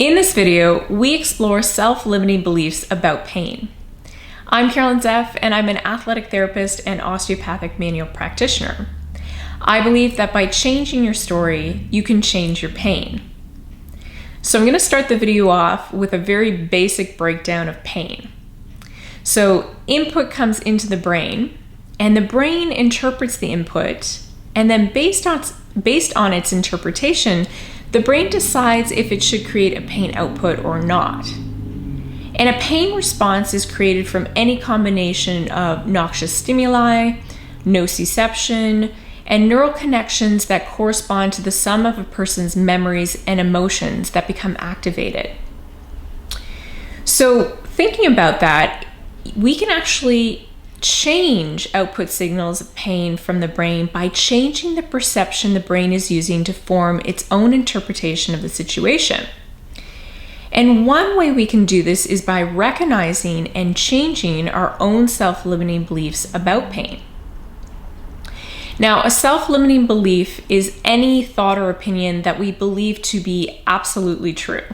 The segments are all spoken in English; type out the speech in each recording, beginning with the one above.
In this video, we explore self-limiting beliefs about pain. I'm Carolyn Zeff, and I'm an athletic therapist and osteopathic manual practitioner. I believe that by changing your story, you can change your pain. So I'm going to start the video off with a very basic breakdown of pain. So input comes into the brain, and the brain interprets the input, and then based on its interpretation, the brain decides if it should create a pain output or not. And a pain response is created from any combination of noxious stimuli, nociception, and neural connections that correspond to the sum of a person's memories and emotions that become activated. So thinking about that, we can actually change output signals of pain from the brain by changing the perception the brain is using to form its own interpretation of the situation. And one way we can do this is by recognizing and changing our own self-limiting beliefs about pain. Now, a self-limiting belief is any thought or opinion that we believe to be absolutely true.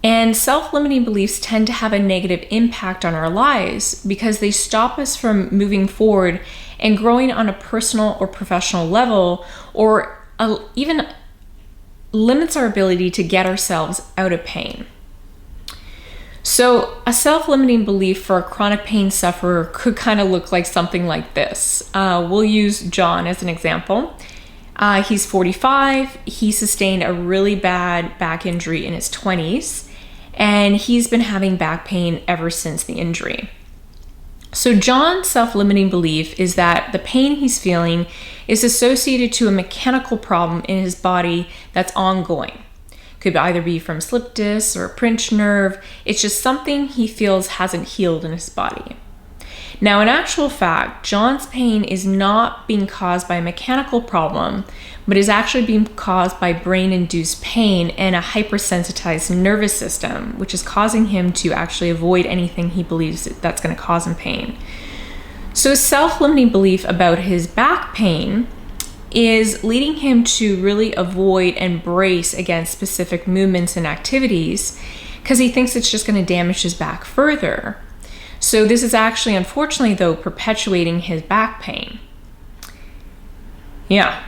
And self-limiting beliefs tend to have a negative impact on our lives because they stop us from moving forward and growing on a personal or professional level, or even limits our ability to get ourselves out of pain. So a self-limiting belief for a chronic pain sufferer could kind of look like something like this. We'll use John as an example. He's 45. He sustained a really bad back injury in his 20s, and he's been having back pain ever since the injury. So John's self-limiting belief is that the pain he's feeling is associated to a mechanical problem in his body that's ongoing. Could either be from slip disc or a pinched nerve. It's just something he feels hasn't healed in his body. Now, in actual fact, John's pain is not being caused by a mechanical problem, but is actually being caused by brain-induced pain and a hypersensitized nervous system, which is causing him to actually avoid anything he believes that's going to cause him pain. So his self-limiting belief about his back pain is leading him to really avoid and brace against specific movements and activities because he thinks it's just going to damage his back further. So this is actually, unfortunately, though, perpetuating his back pain. Yeah.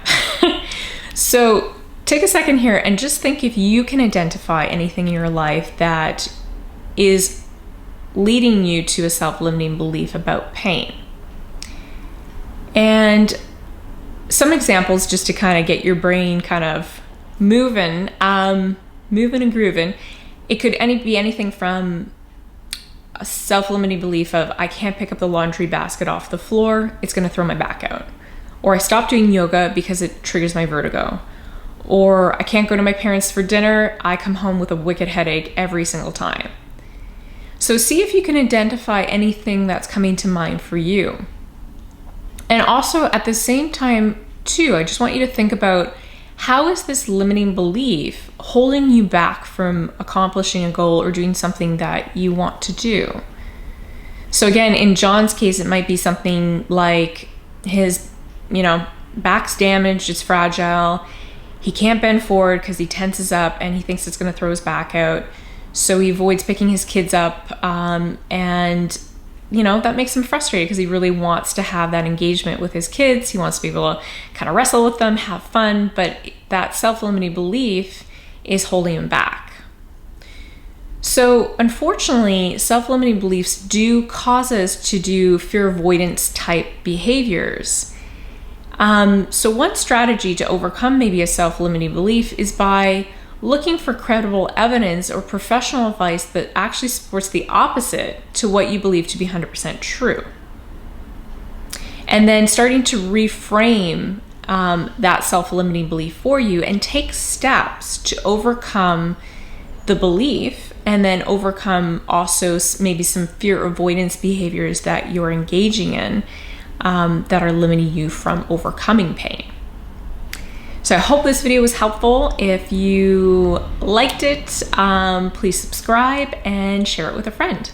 So take a second here and just think if you can identify anything in your life that is leading you to a self-limiting belief about pain. And some examples just to kind of get your brain kind of moving and grooving. It could be anything from a self-limiting belief of I can't pick up the laundry basket off the floor, it's going to throw my back out. Or I stopped doing yoga because it triggers my vertigo. Or I can't go to my parents for dinner, I come home with a wicked headache every single time. So see if you can identify anything that's coming to mind for you. And also at the same time too, I just want you to think about how is this limiting belief holding you back from accomplishing a goal or doing something that you want to do? So again, in John's case, it might be something like his, back's damaged, it's fragile. He can't bend forward because he tenses up and he thinks it's going to throw his back out. So he avoids picking his kids up, and that makes him frustrated because he really wants to have that engagement with his kids. He wants to be able to kind of wrestle with them, have fun, but that self-limiting belief is holding him back. So unfortunately, self-limiting beliefs do cause us to do fear avoidance type behaviors. So one strategy to overcome maybe a self-limiting belief is by looking for credible evidence or professional advice that actually supports the opposite to what you believe to be 100% true. And then starting to reframe that self-limiting belief for you and take steps to overcome the belief and then overcome also maybe some fear avoidance behaviors that you're engaging in that are limiting you from overcoming pain. So I hope this video was helpful. If you liked it, please subscribe and share it with a friend.